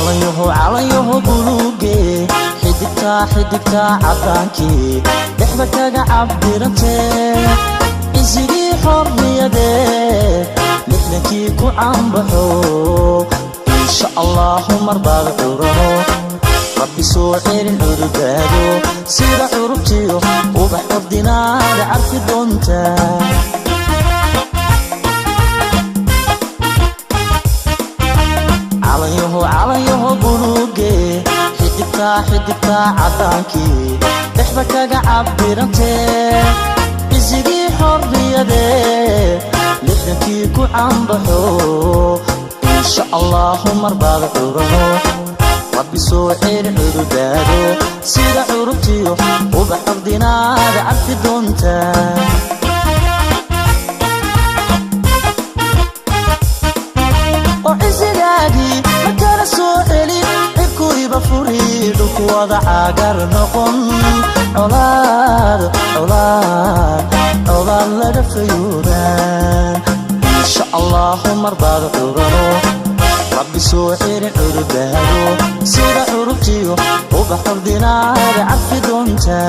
calanyaho buluuge xiddigta cadaankii dhexda kaga cabdirantee isigii xorriyadee lixdankii ku caanbaxo insha allahu marbaad curano rabbi soo celin cududaado sida curubtiyo ubax ordinaada carfi doontaa calanyaho buluuge xiddigta cadaankii dhexda kaga cabdirantee isigii xorriyadee lixdankii ku caanbaxo insha allahu marbaad curano rabbi soo celin cududaado sida curubtiyo ubax ordinaada carfi doontaa وعزيادي مكان سوحلي عبكوي بفريد ووضع عقر نقن عولاد لدفيودان إن شاء الله مرباد عرانو ربي سوحير عربادو سير عربتيو وبحر دينار عفي دونتا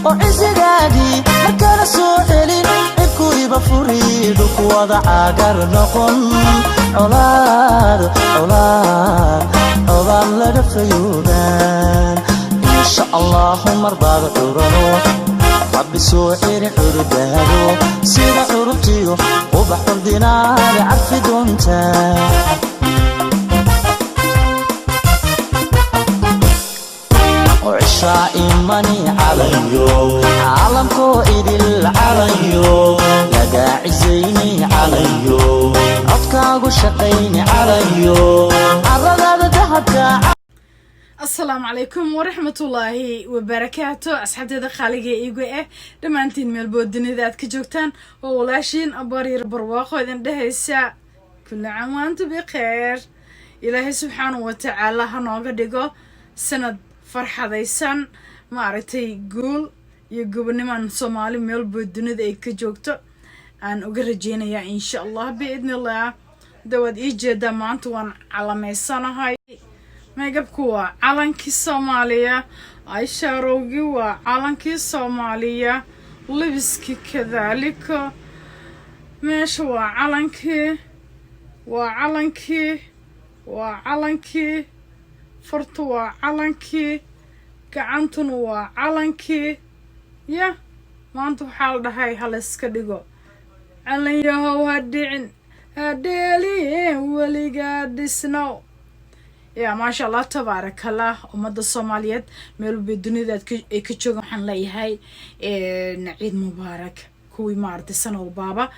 وعزيادي مكان سوحلي عبكوي بفريد ووضع عقر نقن عولاد لدفيودان إن شاء الله مرباد عرانو ربي سوحير عربادو سير عربتيو وبحر دينار عفي دونتا وعشاء إيماني عليو عالمكو إيدي العليو لقى عزيني عليو عطكاقو شقيني عليو عرض هذا دهبكا. السلام عليكم ورحمة الله وبركاته أصحابتي خالقي إيقوئه دمانتين ملبودني ذات كجوكتان وولاشين أبارير برواقو إذن دهيسا كل عام وانتو بخير. إلهي سبحانه وتعالى هنوغا ديقو سند فرحة ديسان مارتي قول يقوبني من صومالي ملبودني ذات كجوكتو أن أقرجينا يا إن شاء الله بإذن الله دواد إيجي دمانتو وان على ميسانا هاي ميقابكو waa calankii Soomaaliya Aisharowgi waa calankii Soomaaliya libiski kadalika meesha waa calankii fartu waa calankii gacantuna waa calankii ya maanta waxaa la dhahay hal iska dhigo calanyahow hadhicin hadheeliin weligaa dhisnow يا ما شاء الله تبارك الله ومدى الصوماليات ميلو بالدنيا ذات كتشوغ حن ليهاي عيد مبارك كوي مارتي سنة وبابا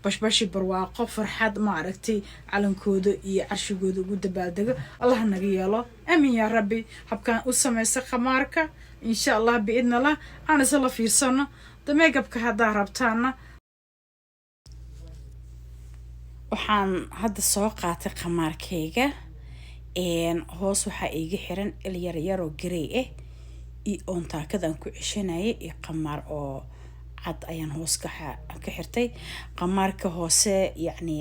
باش برواقو فرحاد ماركتي علن كودو عرشي كودو قد بالدقو الله نقيالو امين يا ربي حبكان اسميسا خماركا ان شاء الله بإذن الله انا سلا في سنة دميقبك هدا ربطانا وحان هاد السوقات خماركيغا hoos waxaa iiga xiran il yaryaroo garey ah iyo oon taakadan ku ceshanayay iyo qamaar oo cad ayaan hoos ka xirtay qamaarka hoose yacni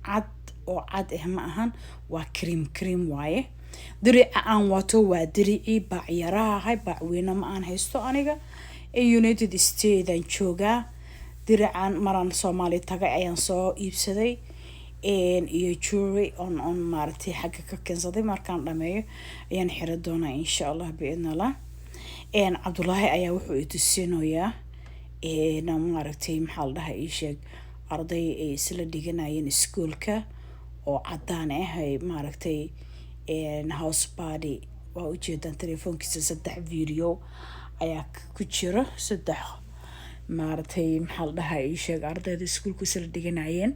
cad oo cad ma ahan waa cream waaye dirica aan wato waa diricii baacyaraha baacweyne ma aan haysto aniga ee United States aan joogaa dirican maraan Soomaali tagay ayaan soo iibsaday iyo jewelry on maartay xagga ka keensaday markaan dhameeyo ayaan xira doonaa insha Allah biidnillah Cabdullaahi ayaa wuxuu i tusinayaa maartay maxaa la dhahay sheeg arday ay isla dhiganayeen iskuulka oo cadaan ah ay maartay house party waa u jeedaan telefoonkiisa 3 video ayaa ku jira 3 maartay maxaa la dhahay sheeg ardayda iskuulka isla dhiganayeen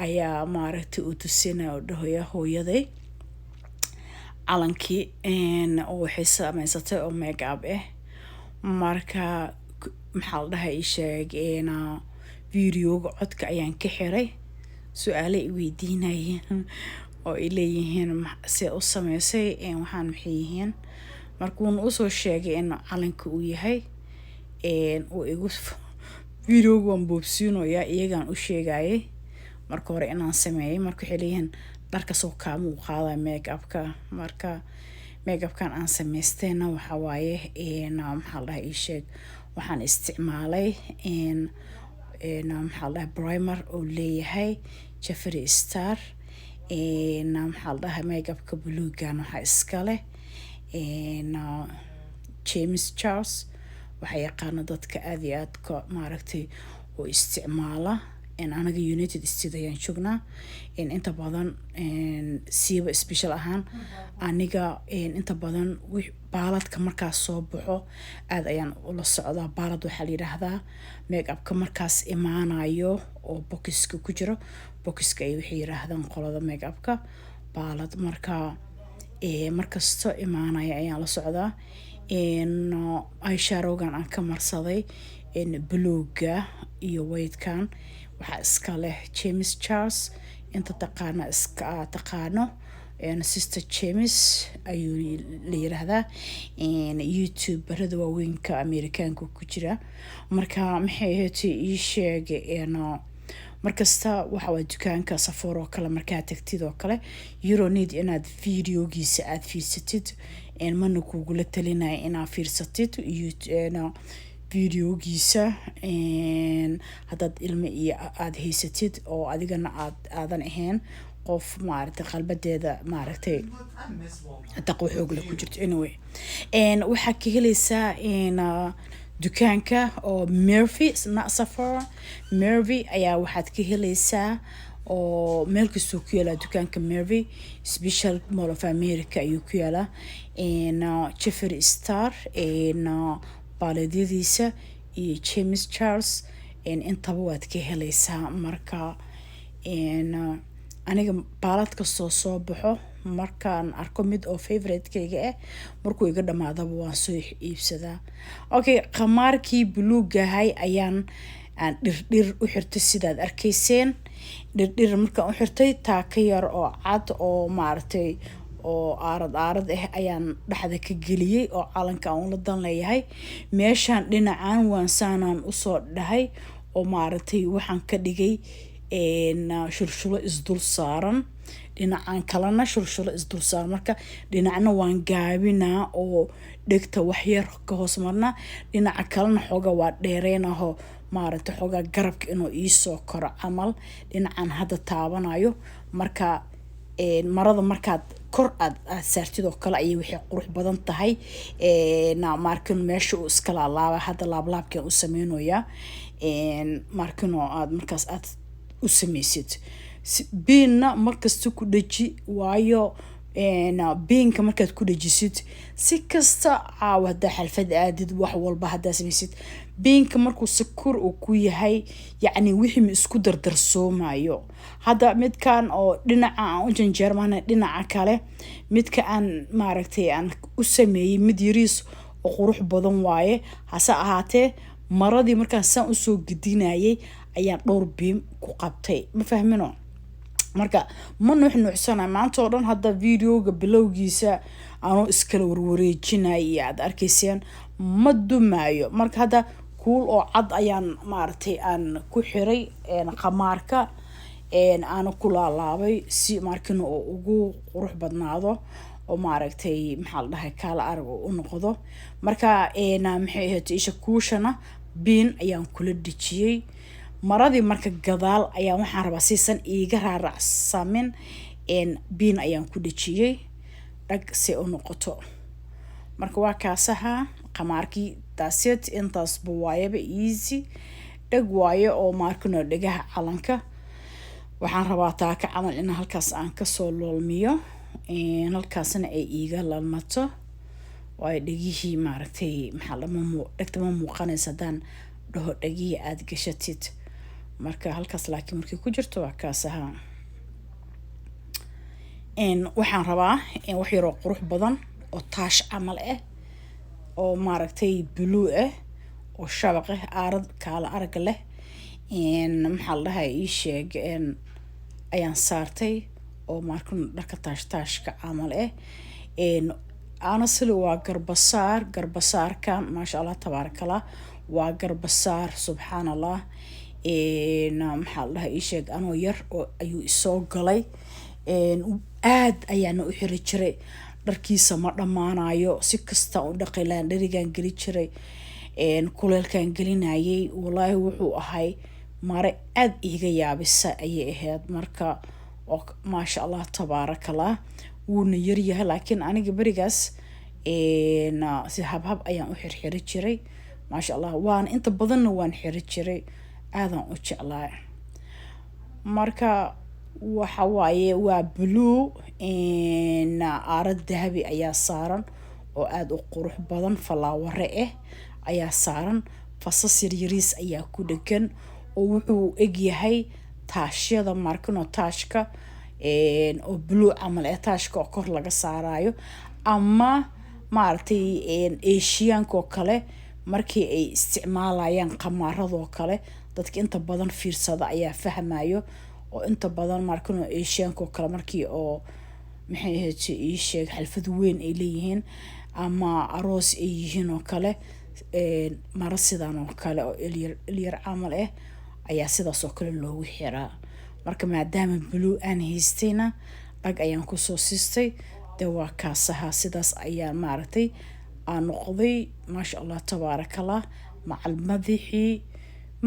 ayaa maaragtay u tusina oo dhahoya hooyaday calankii oo waxay samaysatay oo make up marka maxaa la dhahay sheegayna videoga codka ayaan ka xiray su'aalo ay weydiinayeen oo ay leeyihiin si u sameysay waxaan maxay yihiin markuun u soo sheegay in calanka uu yahay oo igu videoga waan boobsiinaya iyagaan u sheegayay marka hore inaan sameeyay marka waxay leeyihiin dharka soo kaama u qaada make-upka marka make-upkan aan samaystayna waxa waaye maxaa la dhahay ii sheeg waxaan isticmaalay maxaa la dhahay primer oo leeyahay Jeffree Star maxaa la dhahay make-upka buluugan waxa iska leh James Charles waxa yaqaana dadka aad iyo aad ka maaragtay oo isticmaala anaga United States ayaan joognaa inta badan siiba special ahaan aniga inta badan baaladka markaas soo baxo aad ayaan ula socdaa baalad waxaa la yiraahdaa make-upka markaas imaanayo oo boxka ku jiro boxka ay waxay yiraahdaan qolada make-upka baalad marka markasto imaanaya ayaan la socdaa eyeshadowgan aan ka marsaday bluega iyo whitekan waxa iska leh James Charles inta taqaana iska taqaano sister James ayuu la yiraahdaa YouTube barada waaweynka Amerikaanka ku jira marka maxay ahayd ii sheeg markasta waxa waa dukaanka Sephora oo kale markaa tagtid oo kale you don't need inaad videogiisa aad fiirsatid mana kugula talinaya inaad fiirsatid videogiisa haddaad ilmo iyo aad haysatid oo adigana aadan ahayn qof maaragtay qalbadeeda maaragtay taqwo xoog leh ku jirto anyway waxaa ka helaysaa dukaanka oo Murphy not Sephora Murphy ayaa waxaad ka helaysaa oo meel kastoo ku yaala dukaanka Murphy special mall of America ayuu ku yaala Jeffree Star baaladyadiisa iyo James Charles intaba waad ka helaysaa marka aniga baalad kastoo soo baxo markaan arko mid oo favorite-kayga ah markuu iga dhamaadaba waan soo iibsadaa okay qamaarkii buluugahay ayaan dhirdhir u xirtay sidaad arkayseen dhirdhir markaan u xirtay taaka yar oo cad oo maaragtay oo aarad ah ayaan dhaxda ka geliyay oo calanka aan la dan leeyahay meeshaan dhinacaan waan saanaan usoo dhahay oo maaragtay waxaan ka dhigay shulshulo isdul saaran dhinacan kalena shulshulo isdul saaran marka dhinacna waan gaabinaa oo dhegta wax yar ka hoos marna dhinaca kalena xooga waa dheereynaho maaragtay xooga garabka inuu ii soo koro camal dhinacan hadda taabanayo marka marada markaad kor aad saartid oo kale ayay waxay qurux badan tahay markan meesha uu iska laalaaba hadda laablaabkan u sameynaya markan oo aad markaas aad u sameysid biinna markasta ku dhaji waayo biinka markaad ku dhajisid si kasta caawa haddaa xalfad aadid wax walba haddaa sameysid biinka markuu sakur uu ku yahay yacni wixii ma isku dardarsoomayo hadda midkan oo dhinaca aan u janjeermana dhinaca kale midka aan maaragtay aan u sameeyey mid yariis oo qurux badan waaye hase ahaatee maradii markaan saan usoo gedinayay ayaan dhowr biim ku qabtay ma fahmino marka ma nuuxnuuxsana maanta oo dhan hadda videoga bilowgiisa aanoo iskala warwareejinay iyo aad arkayseen ma dumaayo marka hadda kuul oo cad ayaan maaragtay aan ku xiray qamaarka aan ku laalaabay si markina oo ugu qurux badnaado oo maaragtay maxaa la dhahay kala arag u noqdo marka maxay ahayd isha kuushana biin ayaan kula dhijiyay maradii marka gadaal ayaa waxaan rabaa siisan iiga raaracsamin biin ayaan ku dhijiyay dhag si u noqoto marka waa kaasaha qamaarkii daaseed intaasba waayaba easy dhag waayo oo markano dhagaha calanka waxaan rabaa taaka camal in halkaas aan kasoo loolmiyo halkaasna ay iiga lalmato waayo dhagihii maaragtay maxaa dhagta ma muuqanaysa haddaan dhaho dhagihii aad gashatid marka halkaas laakiin markii ku jirto waa kaasaha waxaan rabaa wax yaroo qurux badan oo taash camal ah oo maaragtay blue ah oo shabaq ah aarad kaala arag leh maxaa la dhahay ii sheeg ayaan saartay oo markan dharka taashka camal ah honestly waa garbasaarkan maasha Allah tabaarakallah waa garbasaar subxaan allah maxaa la dhahay ii sheeg anoo yar oo ayuu isoo galay aad ayaana u xiri jiray dharkiisa ma dhammaanayo si kasta u dhaqi lahaan dherigaan geli jiray kuleelkaan gelinayay walaahi wuxuu ahay mare aad iiga yaabisa ayay ahayd marka maasha allah tabaarakallah wuuna yaryahay laakiin aniga berigaas si habhab ayaan u xirxiri jiray maasha allah waana inta badanna waan xiri jiray aadaan u jeclaa marka waxa waaye waa blue aarad dahabi ayaa saaran oo aada u qurux badan falaaware ah ayaa saaran fasas yaryariis ayaa ku dhegan oo wuxuu egyahay taashyada markino taashka oo blue camal ee taashka oo kor laga saarayo ama maaragtay asiyaanka oo kale markii ay isticmaalayaan qamaaradoo kale dadka inta badan fiirsada ayaa fahmayo oo inta badan markino asiyaanka oo kale markii oo maxay ahayd ii sheeg xalfad weyn ay leeyihiin ama aroos ay yihiin oo kale mara sidan oo kale oo ilyar camal ah ayaa sidaas oo kale loogu xiraa marka maadaama blue aan haystayna dhag ayaan kusoo siistay dee waa kaasaha sidaas ayaa maaragtay aan noqday maasha allah tabaarakallah macal madaxii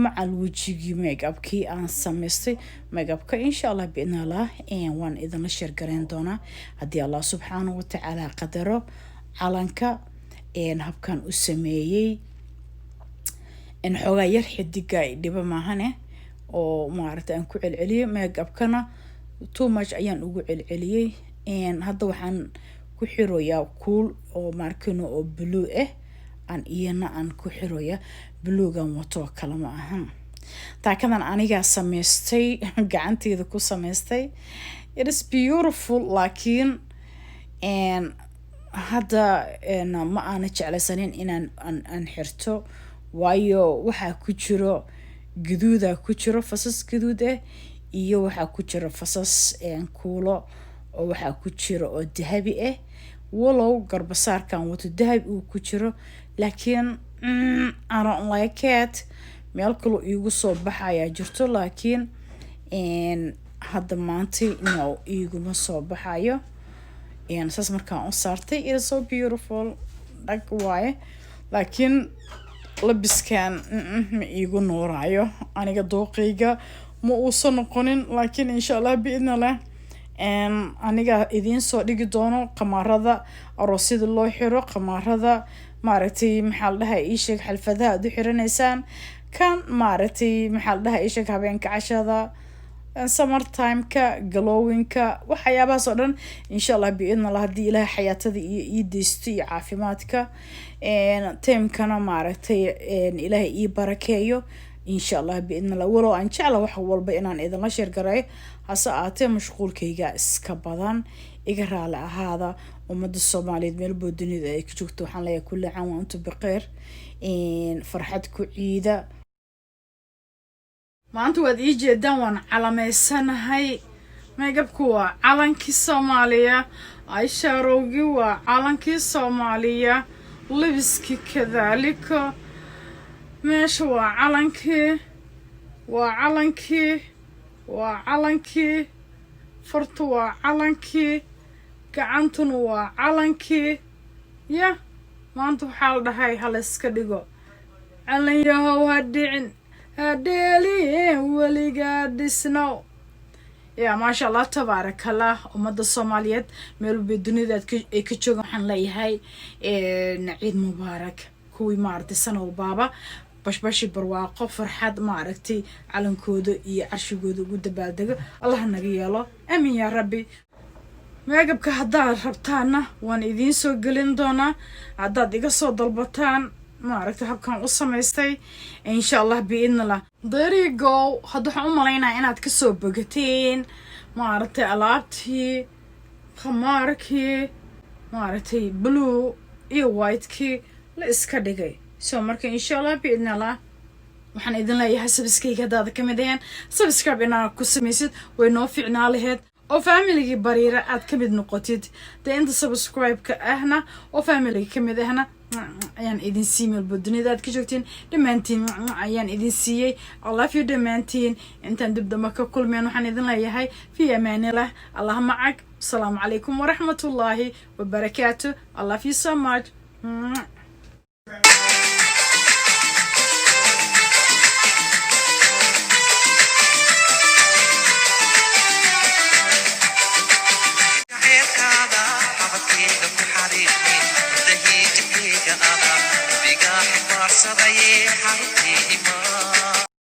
macal wejigii make-upkii aan samaystay make-upka insha allah biidna allah waan idinla sheergarayn doonaa haddii allah subxaanahu watacaala qadaro calanka habkan u sameeyey xoogaa yar xidiga dhiba maahane oo maaragtay aan ku celceliyey make-upkana too much ayaan ugu celceliyey hadda waxaan ku xiroyaa kuul oo markino oo blue ah aan iyana aan ku xiroyaa bluegan wato kale ma ahan taakadan anigaa samaystay gacanteeda ku samaystay it is beautiful laakiin hadda ma aana jeclaysanin inaan aan xirto waayo waxaa ku jiro gaduuda ku jiro fasas gaduud ah iyo waxaa ku jiro fasas kuulo oo waxaa ku jiro oo dahabi ah walow garbasaarkan wato dahab uu ku jiro laakiin I don't like it meel kaloo iigu soo baxayaa jirto laakiin hadda maantay no iiguma soo baxayo saas markaan u saartay it is so beautiful dhag waaye laakiin labiskan ma iigu nuurayo aniga dooqayga ma uusan noqonin laakiin insha allah biidna leh aniga idiin soo dhigi doono qamaarada aroosyada loo xiro qamaarada maaragtay maxaa la dhahay ii sheeg xalfadaha aad u xiranaysaan kan maaragtay maxaa la dhahay ii sheeg habeenka cashada summertimeka galowinka waxyaabahaas oo dhan insha allah biidna allah haddii ilaahay xayaatada iyo ii deysto iyo caafimaadka timekana maaragtay ilaahay ii barakeeyo insha allah biidna allah walow aan jecla wax walba inaan idinla sheergarayo hase aatee mashquulkayga iska badan iga raali ahaada ummadda soomaaliyeed meelboo dunida ay ka joogto waxaan leeyahay kulli caan waa intu biqeer farxad ku ciida maanta waad ii jeedaan waan calamaysanahay make-upku waa calankii soomaaliya ayshaarowgii waa calankii soomaaliya libiskii kadaalika meesha waa calankii fartu waa calankii gacantuna waa calankii ya maanta waxaa la dhahay hala iska dhigo calan yahow ha dhicin hadheelin weligaa dhisnow ya maasha allah tabaarakallah ummadda soomaaliyeed meelbay dunida ay ka joogaan waxaan leeyahay ciid mubaarak kuwii maaragtay sana walbaaba bashbashi barwaaqo farxad maaragtay calankooda iyo carshigooda ugu dabaaldego allah naga yeelo aamin yaa rabbi make-upka haddaad rabtaana waan idiin soo gelin doonaa haddaad iga soo dalbataan maaragtay habkan u samaystay insha allah biidnallah there you go hadda waxaan u malaynaya inaad kasoo bogateen maaragtay alaabtii khamaarkii maaragtay blue iyo whitekii la iska dhigay so marka insha allah biidnallah waxaan idin leeyahay subscribe haddaad ka mid aheen subscribe inaad ku samaysid way noo fiicnaa laheyd oo familigii bariira aad ka mid noqotid dee inta subscribe-ka ahna oo familiga ka mid ahna ayaan idin siiyey meel bodunida aad ka joogtiin dhammaantiin ayaan idin siiyey I love you dhammaantiin intaan dib dambe ka kulmeen waxaan idin leeyahay fi amaanillah allah macag assalaamu calaykum waraxmatullaahi wabarakaatu I love you so much بقى حمار صغير حرتي